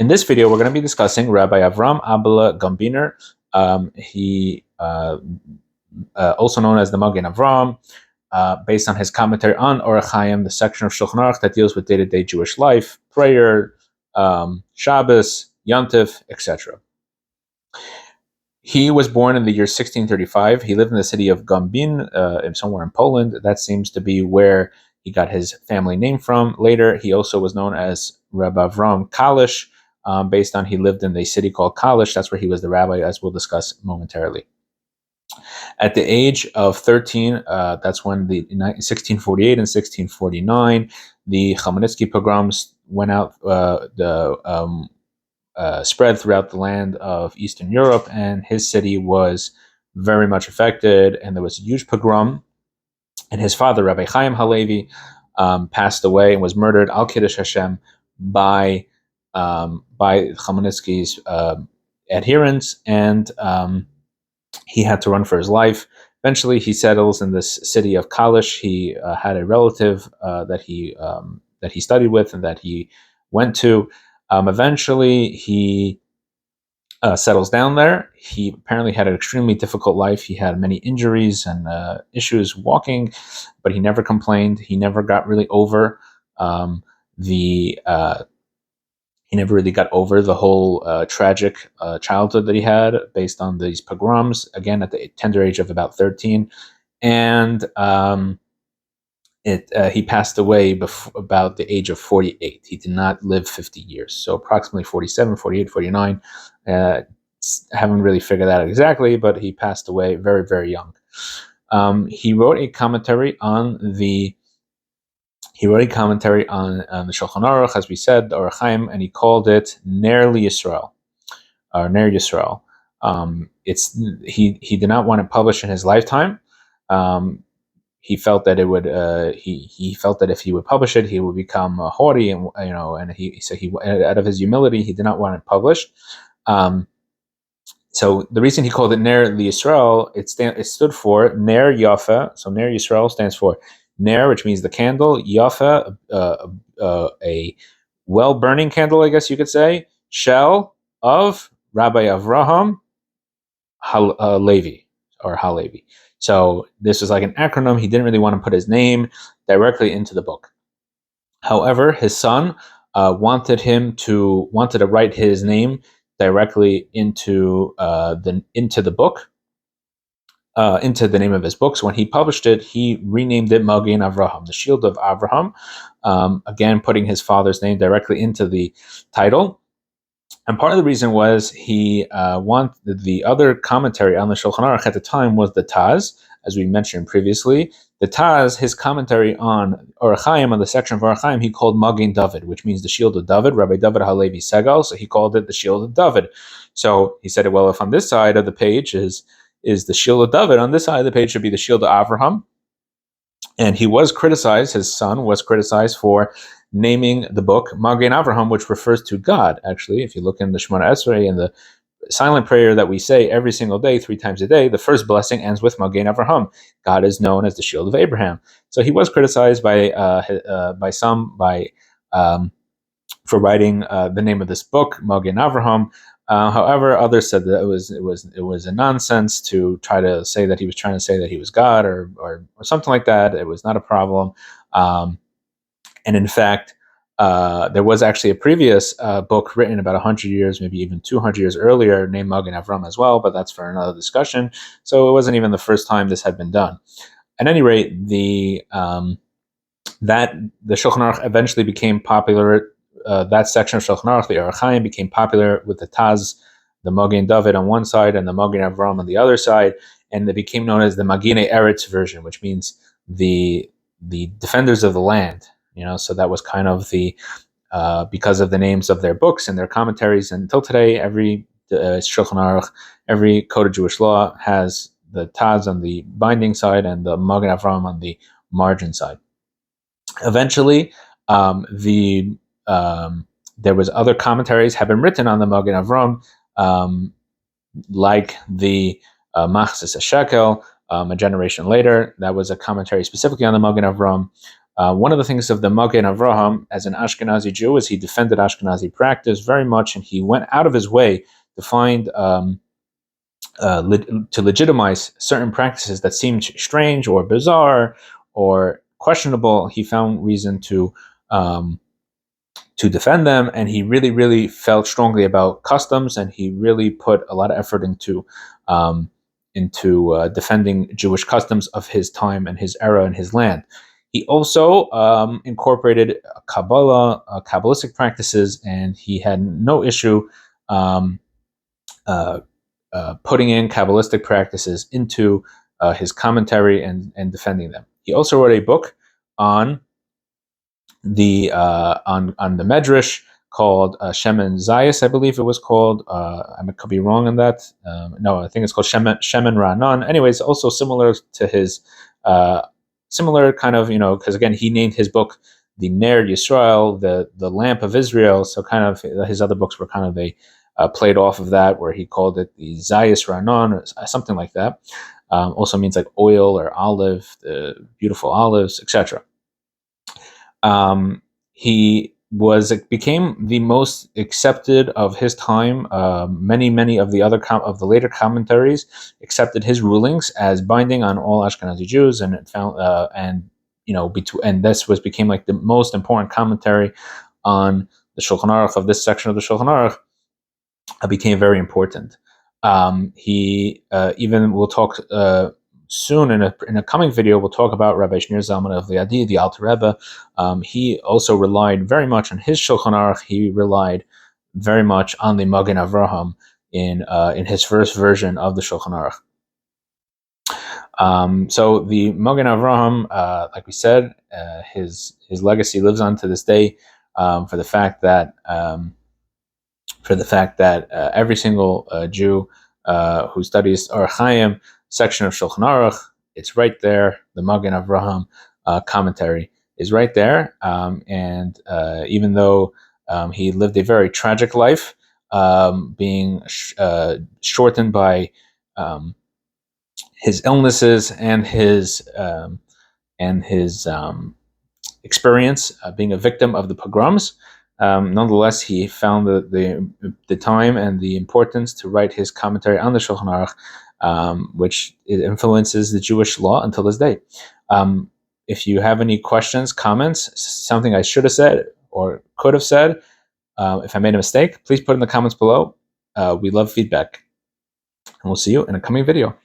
In this video, we're going to be discussing Rabbi Avraham Abele Gombiner. He also known as the Magen Avraham, based on his commentary on Orach Chaim, the section of Shulchan Aruch that deals with day-to-day Jewish life, prayer, Shabbos, Yontif, etc. He was born in the year 1635. He lived in the city of Gombin, somewhere in Poland. That seems to be where he got his family name from. Later, he also was known as Rabbi Avraham Kalish, based on he lived in a city called Kalish. That's where he was the rabbi, as we'll discuss momentarily. At the age of 13, that's when in 1648 and 1649, the Chmielnicki pogroms went out, spread throughout the land of Eastern Europe, and his city was very much affected, and there was a huge pogrom, and his father, Rabbi Chaim Halevi, passed away and was murdered al Kiddush Hashem by Chmielnicki's adherents, and he had to run for his life. Eventually, he settles in this city of Kalish. He had a relative that he studied with and that he went to. Eventually, he settles down there. He apparently had an extremely difficult life. He had many injuries and issues walking, but he never complained. He never got really over He never really got over the whole tragic childhood that he had based on these pogroms, again, at the tender age of about 13. And he passed away about the age of 48. He did not live 50 years. So approximately 47, 48, 49. Haven't really figured that out exactly, but he passed away very, very young. He wrote a commentary on the Shulchan Aruch, as we said, the Orach Chaim, and he called it Ner Yisrael, or Ner Yisrael. He did not want to publish in his lifetime. He felt that it would. He felt that if he would publish it, he would become haughty, and so he out of his humility, he did not want it published. So the reason he called it Ner Yisrael, it stood for Ner Yafa. So Ner Yisrael stands for Ner, which means the candle. Yafa, a well-burning candle, I guess you could say. Shell of Rabbi Avraham Halevi, or Halevi. So this was like an acronym. He didn't really want to put his name directly into the book. However, his son wanted to write his name directly into the book. Into the name of his book. So when he published it, he renamed it Magen Avraham, the Shield of Avraham, again putting his father's name directly into the title. And part of the reason was he wanted the other commentary on the Shulchan Aruch at the time was the Taz, as we mentioned previously. The Taz, his commentary on Orach Chaim, on the section of Orach Chaim, he called Magen David, which means the Shield of David, Rabbi David Halevi Segal, so he called it the Shield of David. So he said, well, if on this side of the page is the Shield of David, on this side of the page should be the Shield of Avraham. And he was criticized, his son was criticized for naming the book Magen Avraham, which refers to God. Actually, if you look in the Shemona Esrei, in the silent prayer that we say every single day, 3 times a day, the first blessing ends with Magen Avraham. God is known as the Shield of Abraham. So he was criticized by some for writing the name of this book, Magen Avraham. However, others said that it was a nonsense to try to say that he was trying to say that he was God or something like that. It was not a problem. And in fact, there was actually a previous book written about 100 years, maybe even 200 years earlier, named Magen Avraham as well, but that's for another discussion. So it wasn't even the first time this had been done. At any rate, the Shulchan Aruch eventually became popular. That section of Shulchan Aruch, the Orach Chaim, became popular with the Taz, the Magen David on one side, and the Magen Avraham on the other side, and they became known as the Maginei Eretz version, which means the defenders of the land. So that was kind of because of the names of their books and their commentaries. And until today, every Shulchan Aruch, every code of Jewish law has the Taz on the binding side and the Magen Avraham on the margin side. Eventually, there was other commentaries have been written on the Magen Avraham, like the Machzis HaShekel, a generation later. That was a commentary specifically on the Magen Avraham. One of the things of the Magen Avraham as an Ashkenazi Jew is he defended Ashkenazi practice very much, and he went out of his way to find to legitimize certain practices that seemed strange or bizarre or questionable. He found reason to defend them, and he really, really felt strongly about customs, and he really put a lot of effort into defending Jewish customs of his time and his era and his land. He also incorporated Kabbalah, Kabbalistic practices, and he had no issue um, putting in Kabbalistic practices into his commentary and defending them. He also wrote a book on the Medrash called Shemen Zayis, I believe it was called. I could be wrong on that. No, I think it's called Shemen Ranan. Anyways, also similar to his similar kind of, because again he named his book the Ner Yisrael, the lamp of Israel. So kind of his other books were kind of a played off of that, where he called it the Zayis Ranan or something like that. Also means like oil or olive, the beautiful olives, etc. He became the most accepted of his time. Many of the other of the later commentaries accepted his rulings as binding on all Ashkenazi Jews, and it found and this became like the most important commentary on the Shulchan Aruch of this section of the Shulchan Aruch. Became very important. He even will talk soon in a coming video. We'll talk about Rabbi Shneur Zalman of Liadi, the Alter Rebbe. He also relied very much on his Shulchan Aruch. He relied very much on the Magen Avraham in his first version of the Shulchan Aruch. So the Magen Avraham, like we said, his legacy lives on to this day, for the fact that every single Jew who studies Orach Chaim section of Shulchan Aruch, it's right there. The Magen Avraham commentary is right there, and even though he lived a very tragic life, being shortened by his illnesses and his experience being a victim of the pogroms. Nonetheless, he found the time and the importance to write his commentary on the Shulchan Aruch, which influences the Jewish law until this day. If you have any questions, comments, something I should have said or could have said, if I made a mistake, please put in the comments below. We love feedback. And we'll see you in a coming video.